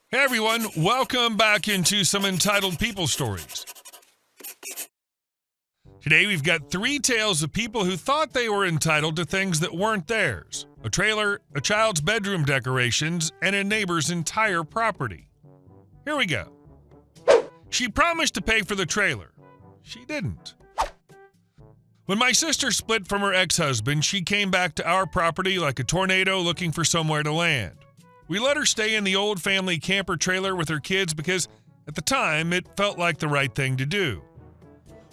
Hey everyone, welcome back into some Entitled People stories. Today we've got 3 tales of people who thought they were entitled to things that weren't theirs. A trailer, a child's bedroom decorations, and a neighbor's entire property. Here we go. She promised to pay for the trailer. She didn't. When my sister split from her ex-husband, she came back to our property like a tornado looking for somewhere to land. We let her stay in the old family camper trailer with her kids because, at the time, it felt like the right thing to do.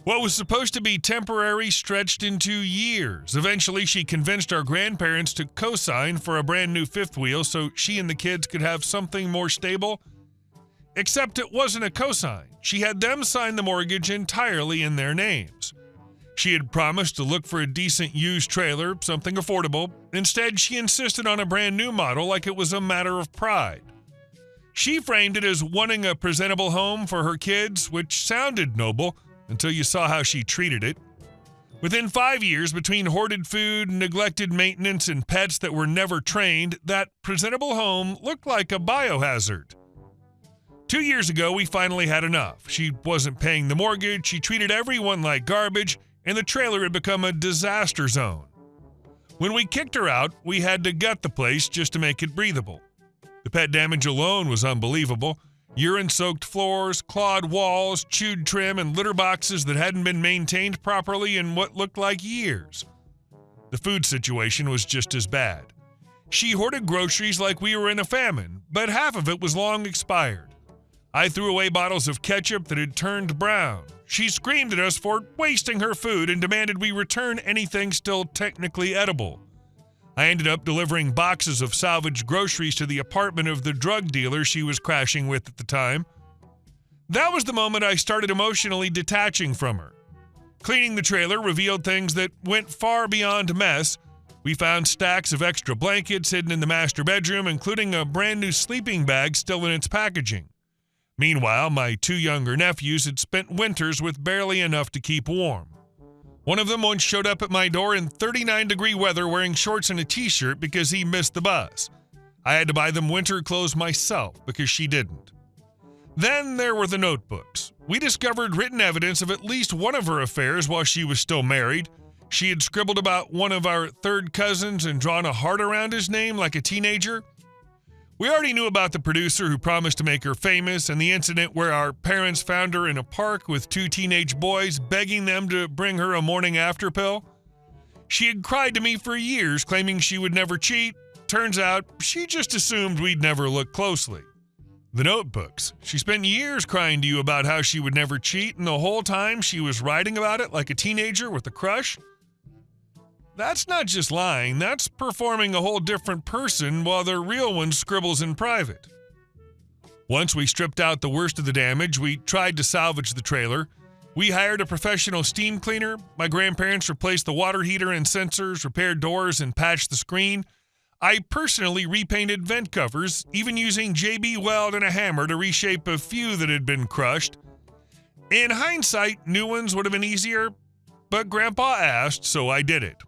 What was supposed to be temporary stretched into years. Eventually, she convinced our grandparents to co-sign for a brand new fifth wheel so she and the kids could have something more stable. Except it wasn't a co-sign. She had them sign the mortgage entirely in their names. She had promised to look for a decent used trailer, something affordable. Instead, she insisted on a brand new model like it was a matter of pride. She framed it as wanting a presentable home for her kids, which sounded noble until you saw how she treated it. Within 5 years, between hoarded food, neglected maintenance, and pets that were never trained, that presentable home looked like a biohazard. 2 years ago, we finally had enough. She wasn't paying the mortgage, she treated everyone like garbage, and the trailer had become a disaster zone. When we kicked her out, we had to gut the place just to make it breathable. The pet damage alone was unbelievable. Urine-soaked floors, clawed walls, chewed trim, and litter boxes that hadn't been maintained properly in what looked like years. The food situation was just as bad. She hoarded groceries like we were in a famine, but half of it was long expired. I threw away bottles of ketchup that had turned brown. She screamed at us for wasting her food and demanded we return anything still technically edible. I ended up delivering boxes of salvaged groceries to the apartment of the drug dealer she was crashing with at the time. That was the moment I started emotionally detaching from her. Cleaning the trailer revealed things that went far beyond mess. We found stacks of extra blankets hidden in the master bedroom, including a brand new sleeping bag still in its packaging. Meanwhile, my 2 younger nephews had spent winters with barely enough to keep warm. One of them once showed up at my door in 39-degree weather wearing shorts and a t-shirt because he missed the bus. I had to buy them winter clothes myself because she didn't. Then there were the notebooks. We discovered written evidence of at least one of her affairs while she was still married. She had scribbled about one of our third cousins and drawn a heart around his name like a teenager. We already knew about the producer who promised to make her famous and the incident where our parents found her in a park with 2 teenage boys begging them to bring her a morning after pill. She had cried to me for years claiming she would never cheat. Turns out she just assumed we'd never look closely. The notebooks. She spent years crying to you about how she would never cheat, and the whole time she was writing about it like a teenager with a crush. That's not just lying, that's performing a whole different person while the real one scribbles in private. Once we stripped out the worst of the damage, we tried to salvage the trailer. We hired a professional steam cleaner. My grandparents replaced the water heater and sensors, repaired doors, and patched the screen. I personally repainted vent covers, even using JB Weld and a hammer to reshape a few that had been crushed. In hindsight, new ones would have been easier, but Grandpa asked, so I did it.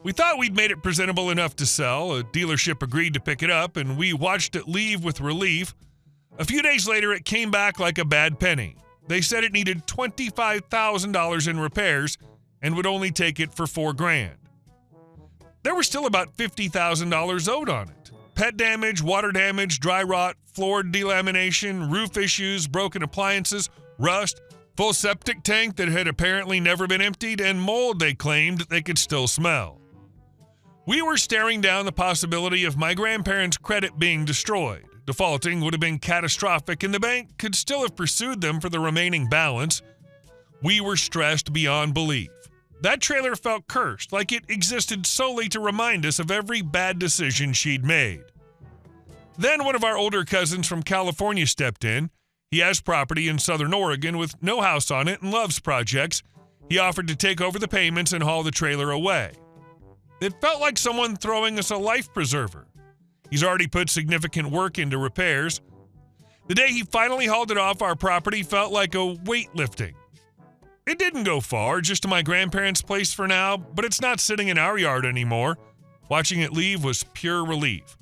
We thought we'd made it presentable enough to sell. A dealership agreed to pick it up, and we watched it leave with relief. A few days later, it came back like a bad penny. They said it needed $25,000 in repairs and would only take it for $4,000. There was still about $50,000 owed on it. Pet damage, water damage, dry rot, floor delamination, roof issues, broken appliances, rust, full septic tank that had apparently never been emptied, and mold they claimed they could still smell. We were staring down the possibility of my grandparents' credit being destroyed. Defaulting would have been catastrophic, and the bank could still have pursued them for the remaining balance. We were stressed beyond belief. That trailer felt cursed, like it existed solely to remind us of every bad decision she'd made. Then one of our older cousins from California stepped in. He has property in Southern Oregon with no house on it and loves projects. He offered to take over the payments and haul the trailer away. It felt like someone throwing us a life preserver. He's already put significant work into repairs. The day he finally hauled it off our property felt like a weightlifting. It didn't go far, just to my grandparents' place for now, but it's not sitting in our yard anymore. Watching it leave was pure relief.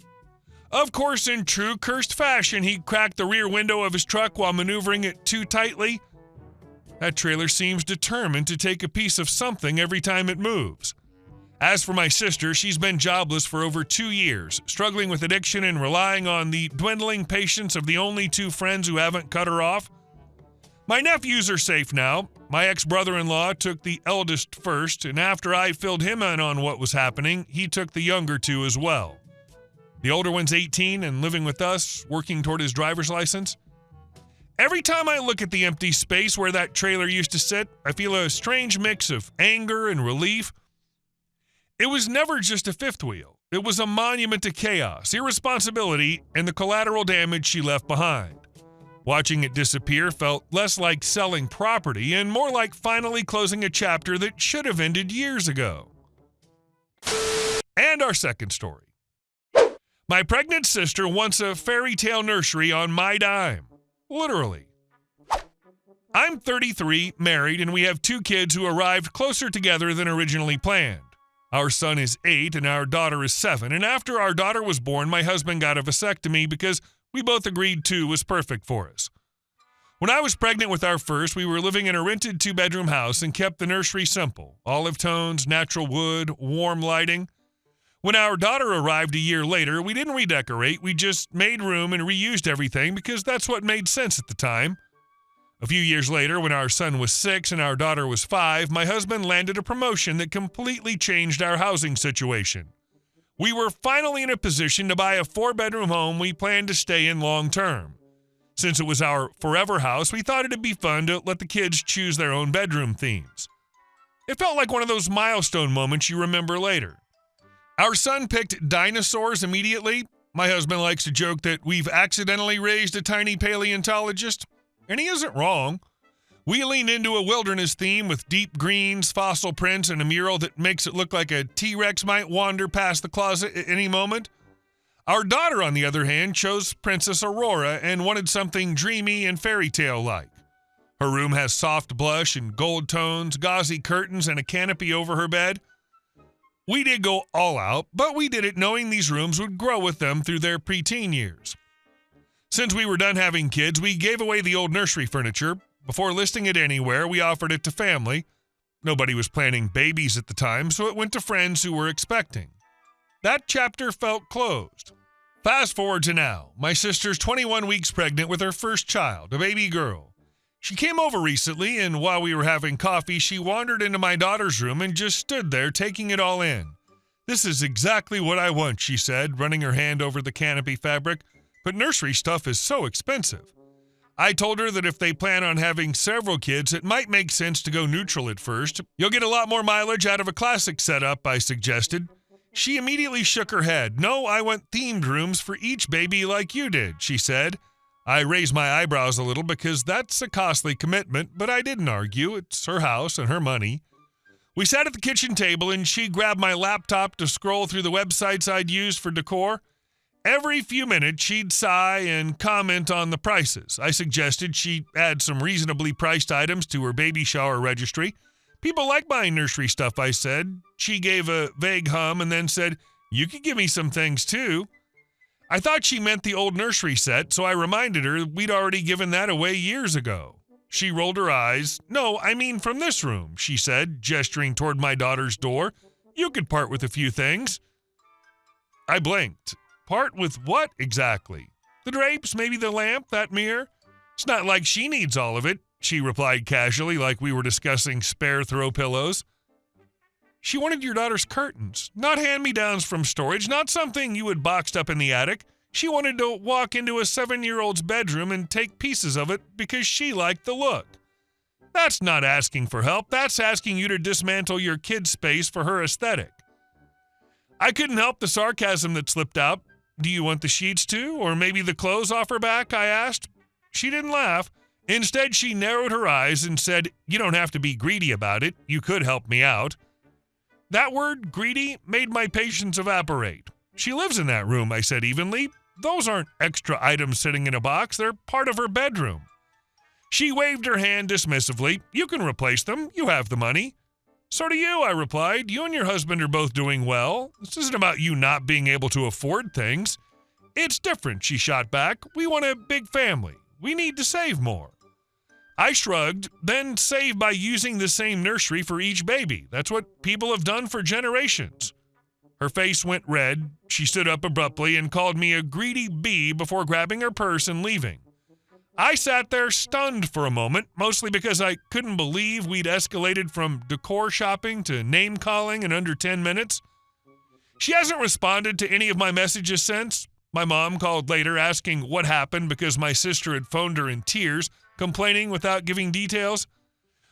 Of course, in true cursed fashion, he cracked the rear window of his truck while maneuvering it too tightly. That trailer seems determined to take a piece of something every time it moves. As for my sister, she's been jobless for over 2 years, struggling with addiction and relying on the dwindling patience of the only 2 friends who haven't cut her off. My nephews are safe now. My ex-brother-in-law took the eldest first, and after I filled him in on what was happening, he took the younger 2 as well. The older one's 18 and living with us, working toward his driver's license. Every time I look at the empty space where that trailer used to sit, I feel a strange mix of anger and relief. It was never just a fifth wheel. It was a monument to chaos, irresponsibility, and the collateral damage she left behind. Watching it disappear felt less like selling property and more like finally closing a chapter that should have ended years ago. And our second story. My pregnant sister wants a fairy tale nursery on my dime. Literally. I'm 33, married, and we have 2 kids who arrived closer together than originally planned. Our son is 8 and our daughter is 7, and after our daughter was born, my husband got a vasectomy because we both agreed 2 was perfect for us. When I was pregnant with our first, we were living in a rented 2-bedroom house and kept the nursery simple. Olive tones, natural wood, warm lighting. When our daughter arrived a year later, we didn't redecorate, we just made room and reused everything because that's what made sense at the time. A few years later, when our son was 6 and our daughter was 5, my husband landed a promotion that completely changed our housing situation. We were finally in a position to buy a 4-bedroom home we planned to stay in long term. Since it was our forever house, we thought it'd be fun to let the kids choose their own bedroom themes. It felt like one of those milestone moments you remember later. Our son picked dinosaurs immediately. My husband likes to joke that we've accidentally raised a tiny paleontologist, and he isn't wrong. We leaned into a wilderness theme with deep greens, fossil prints, and a mural that makes it look like a T-Rex might wander past the closet at any moment. Our daughter, on the other hand, chose Princess Aurora and wanted something dreamy and fairy tale-like. Her room has soft blush and gold tones, gauzy curtains, and a canopy over her bed. We did go all out, but we did it knowing these rooms would grow with them through their preteen years. Since we were done having kids, we gave away the old nursery furniture. Before listing it anywhere, we offered it to family. Nobody was planning babies at the time, so it went to friends who were expecting. That chapter felt closed. Fast forward to now. My sister's 21 weeks pregnant with her first child, a baby girl. She came over recently, and while we were having coffee, she wandered into my daughter's room and just stood there taking it all in. "This is exactly what I want," she said, running her hand over the canopy fabric, "but nursery stuff is so expensive." I told her that if they plan on having several kids, it might make sense to go neutral at first. "You'll get a lot more mileage out of a classic setup," I suggested. She immediately shook her head. "No, I want themed rooms for each baby like you did," she said. I raised my eyebrows a little because that's a costly commitment, but I didn't argue. It's her house and her money. We sat at the kitchen table and she grabbed my laptop to scroll through the websites I'd used for decor. Every few minutes, she'd sigh and comment on the prices. I suggested she add some reasonably priced items to her baby shower registry. "People like buying nursery stuff," I said. She gave a vague hum and then said, "You could give me some things too." I thought she meant the old nursery set, so I reminded her we'd already given that away years ago. She rolled her eyes. "No, I mean from this room," she said, gesturing toward my daughter's door. "You could part with a few things." I blinked. Part with what exactly? The drapes, maybe the lamp, that mirror? "It's not like she needs all of it," she replied casually, like we were discussing spare throw pillows. "She wanted your daughter's curtains, not hand-me-downs from storage, not something you had boxed up in the attic. She wanted to walk into a 7-year-old's bedroom and take pieces of it because she liked the look." That's not asking for help. That's asking you to dismantle your kid's space for her aesthetic. I couldn't help the sarcasm that slipped out. "Do you want the sheets too? Or maybe the clothes off her back?" I asked. She didn't laugh. Instead, she narrowed her eyes and said, "You don't have to be greedy about it. You could help me out." That word, greedy, made my patience evaporate. "She lives in that room," I said evenly. "Those aren't extra items sitting in a box. They're part of her bedroom." She waved her hand dismissively. "You can replace them. You have the money." "So do you," I replied. "You and your husband are both doing well. This isn't about you not being able to afford things. "It's different," she shot back. "We want a big family. We need to save more." I shrugged, "Then save by using the same nursery for each baby. That's what people have done for generations." Her face went red. She stood up abruptly and called me a greedy bee before grabbing her purse and leaving. I sat there stunned for a moment, mostly because I couldn't believe we'd escalated from decor shopping to name-calling in under 10 minutes. She hasn't responded to any of my messages since. My mom called later asking what happened because my sister had phoned her in tears, complaining without giving details.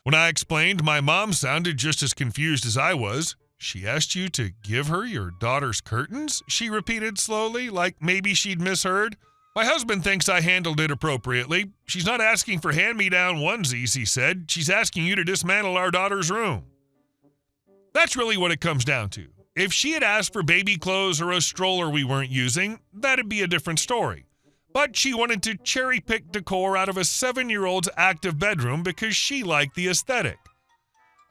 When I explained, my mom sounded just as confused as I was. "She asked you to give her your daughter's curtains?" she repeated slowly, like maybe she'd misheard. "My husband thinks I handled it appropriately. She's not asking for hand-me-down onesies," he said. "She's asking you to dismantle our daughter's room." That's really what it comes down to. If she had asked for baby clothes or a stroller we weren't using, that'd be a different story. But she wanted to cherry-pick decor out of a 7-year-old's active bedroom because she liked the aesthetic.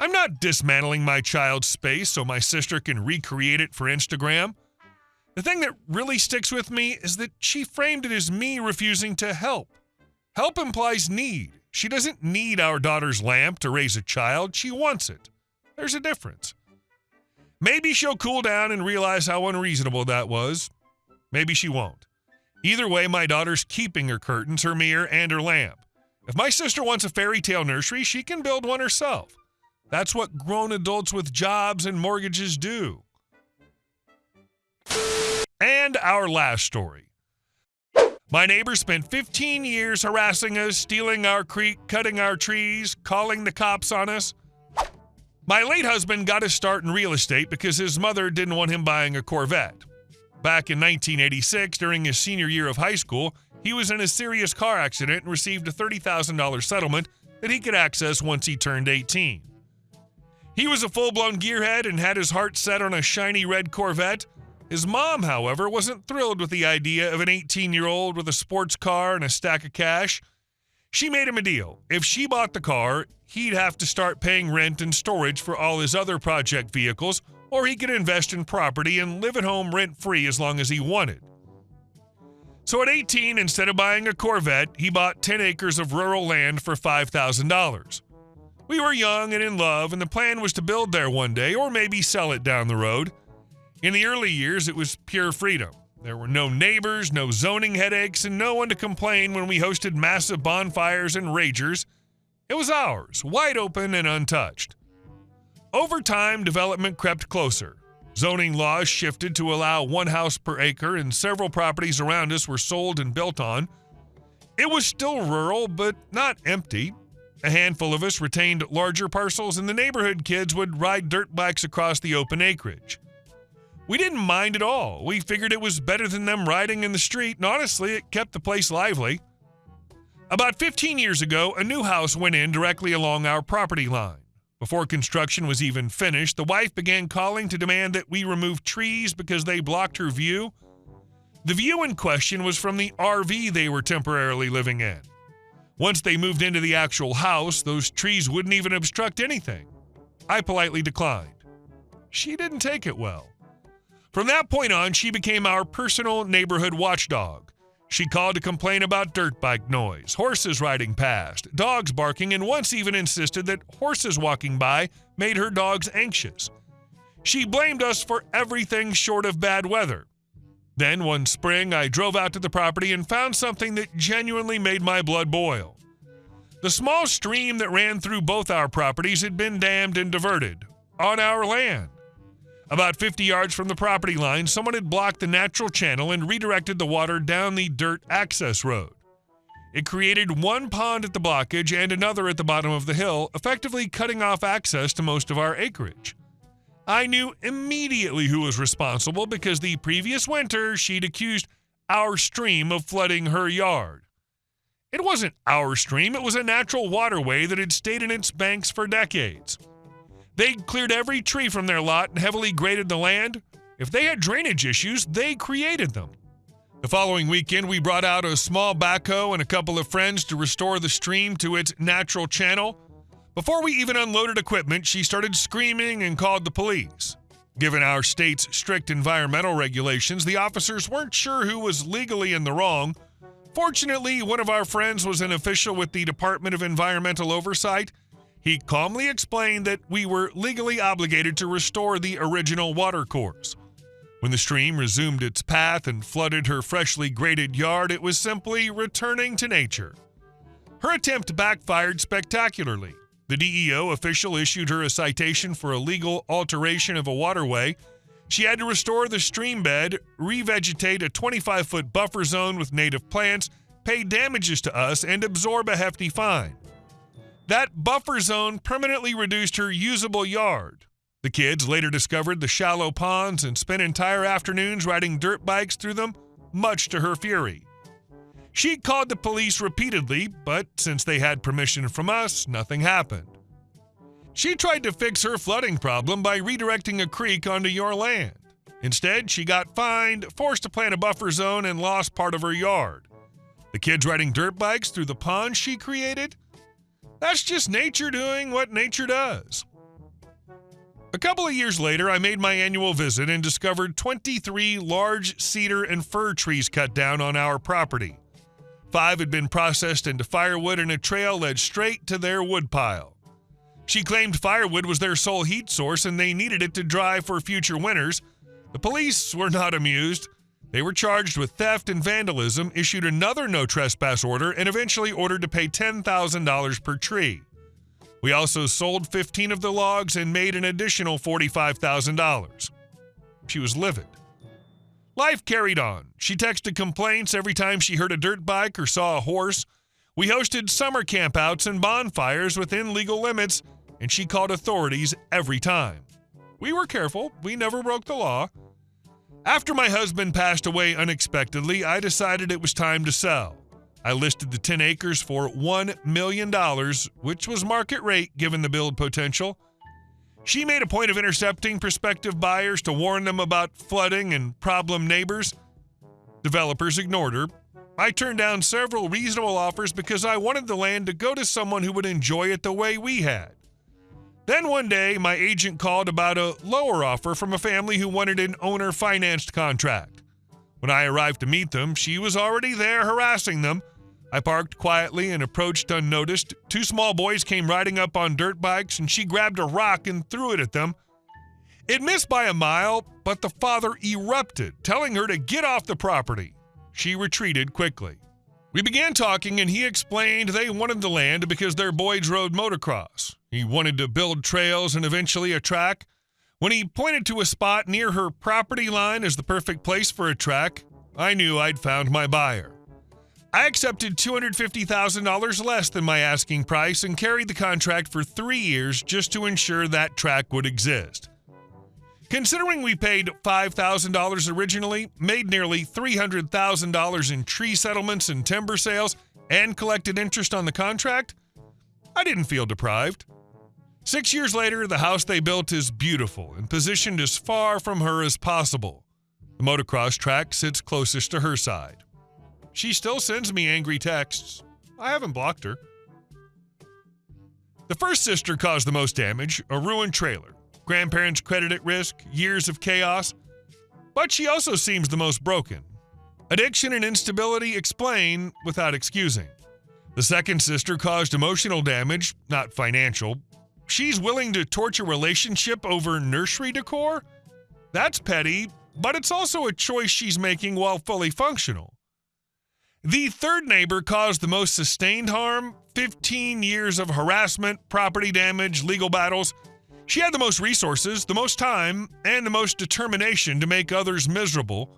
I'm not dismantling my child's space so my sister can recreate it for Instagram. The thing that really sticks with me is that she framed it as me refusing to help. Help implies need. She doesn't need our daughter's lamp to raise a child. She wants it. There's a difference. Maybe she'll cool down and realize how unreasonable that was. Maybe she won't. Either way, my daughter's keeping her curtains, her mirror, and her lamp. If my sister wants a fairy tale nursery, she can build one herself. That's what grown adults with jobs and mortgages do. And our last story. My neighbor spent 15 years harassing us, stealing our creek, cutting our trees, calling the cops on us. My late husband got his start in real estate because his mother didn't want him buying a Corvette. Back in 1986, during his senior year of high school, he was in a serious car accident and received a $30,000 settlement that he could access once he turned 18. He was a full-blown gearhead and had his heart set on a shiny red Corvette. His mom, however, wasn't thrilled with the idea of an 18-year-old with a sports car and a stack of cash. She made him a deal. If she bought the car, he'd have to start paying rent and storage for all his other project vehicles, or he could invest in property and live at home rent-free as long as he wanted. So at 18, instead of buying a Corvette, he bought 10 acres of rural land for $5,000. We were young and in love, and the plan was to build there one day, or maybe sell it down the road. In the early years, it was pure freedom. There were no neighbors, no zoning headaches, and no one to complain when we hosted massive bonfires and ragers. It was ours, wide open and untouched. Over time, development crept closer. Zoning laws shifted to allow one house per acre, and several properties around us were sold and built on. It was still rural, but not empty. A handful of us retained larger parcels, and the neighborhood kids would ride dirt bikes across the open acreage. We didn't mind at all. We figured it was better than them riding in the street, and honestly, it kept the place lively. About 15 years ago, a new house went in directly along our property line. Before construction was even finished, the wife began calling to demand that we remove trees because they blocked her view. The view in question was from the RV they were temporarily living in. Once they moved into the actual house, those trees wouldn't even obstruct anything. I politely declined. She didn't take it well. From that point on, she became our personal neighborhood watchdog. She called to complain about dirt bike noise, horses riding past, dogs barking, and once even insisted that horses walking by made her dogs anxious. She blamed us for everything short of bad weather. Then one spring, I drove out to the property and found something that genuinely made my blood boil. The small stream that ran through both our properties had been dammed and diverted on our land. About 50 yards from the property line, someone had blocked the natural channel and redirected the water down the dirt access road. It created one pond at the blockage and another at the bottom of the hill, effectively cutting off access to most of our acreage. I knew immediately who was responsible because the previous winter she'd accused our stream of flooding her yard. It wasn't our stream, it was a natural waterway that had stayed in its banks for decades. They'd cleared every tree from their lot and heavily graded the land. If they had drainage issues, they created them. The following weekend, we brought out a small backhoe and a couple of friends to restore the stream to its natural channel. Before we even unloaded equipment, she started screaming and called the police. Given our state's strict environmental regulations, the officers weren't sure who was legally in the wrong. Fortunately, one of our friends was an official with the Department of Environmental Oversight. He calmly explained that we were legally obligated to restore the original watercourse. When the stream resumed its path and flooded her freshly graded yard, it was simply returning to nature. Her attempt backfired spectacularly. The DEO official issued her a citation for illegal alteration of a waterway. She had to restore the stream bed, revegetate a 25-foot buffer zone with native plants, pay damages to us, and absorb a hefty fine. That buffer zone permanently reduced her usable yard. The kids later discovered the shallow ponds and spent entire afternoons riding dirt bikes through them, much to her fury. She called the police repeatedly, but since they had permission from us, nothing happened. She tried to fix her flooding problem by redirecting a creek onto your land. Instead, she got fined, forced to plant a buffer zone, and lost part of her yard. The kids riding dirt bikes through the pond she created? That's just nature doing what nature does. A couple of years later, I made my annual visit and discovered 23 large cedar and fir trees cut down on our property. 5 had been processed into firewood, and a trail led straight to their woodpile. She claimed firewood was their sole heat source and they needed it to dry for future winters. The police were not amused. They were charged with theft and vandalism, issued another no trespass order, and eventually ordered to pay $10,000 per tree. We also sold 15 of the logs and made an additional $45,000. She was livid. Life carried on. She texted complaints every time she heard a dirt bike or saw a horse. We hosted summer campouts and bonfires within legal limits, and she called authorities every time. We were careful. We never broke the law. After my husband passed away unexpectedly, I decided it was time to sell. I listed the 10 acres for $1 million, which was market rate given the build potential. She made a point of intercepting prospective buyers to warn them about flooding and problem neighbors. Developers ignored her. I turned down several reasonable offers because I wanted the land to go to someone who would enjoy it the way we had. Then one day, my agent called about a lower offer from a family who wanted an owner-financed contract. When I arrived to meet them, she was already there harassing them. I parked quietly and approached unnoticed. 2 small boys came riding up on dirt bikes, and she grabbed a rock and threw it at them. It missed by a mile, but the father erupted, telling her to get off the property. She retreated quickly. We began talking, and he explained they wanted the land because their boys rode motocross. He wanted to build trails and eventually a track. When he pointed to a spot near her property line as the perfect place for a track, I knew I'd found my buyer. I accepted $250,000 less than my asking price and carried the contract for 3 years just to ensure that track would exist. Considering we paid $5,000 originally, made nearly $300,000 in tree settlements and timber sales, and collected interest on the contract, I didn't feel deprived. 6 years later, the house they built is beautiful and positioned as far from her as possible. The motocross track sits closest to her side. She still sends me angry texts. I haven't blocked her. The first sister caused the most damage, a ruined trailer. Grandparents' credit at risk, years of chaos. But she also seems the most broken. Addiction and instability explain without excusing. The second sister caused emotional damage, not financial. She's willing to torch a relationship over nursery decor? That's petty, but it's also a choice she's making while fully functional. The third neighbor caused the most sustained harm, 15 years of harassment, property damage, legal battles. She had the most resources, the most time, and the most determination to make others miserable,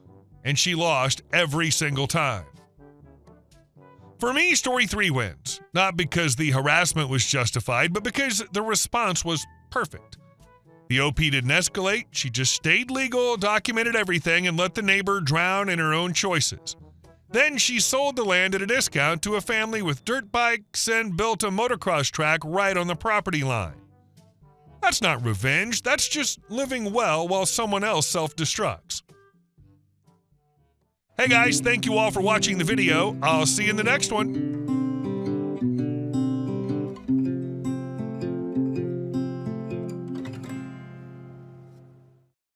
and she lost every single time. For me, story 3 wins, not because the harassment was justified, but because the response was perfect. The OP didn't escalate, she just stayed legal, documented everything, and let the neighbor drown in her own choices. Then she sold the land at a discount to a family with dirt bikes and built a motocross track right on the property line. That's not revenge, that's just living well while someone else self-destructs. Hey guys, thank you all for watching the video. I'll see you in the next one.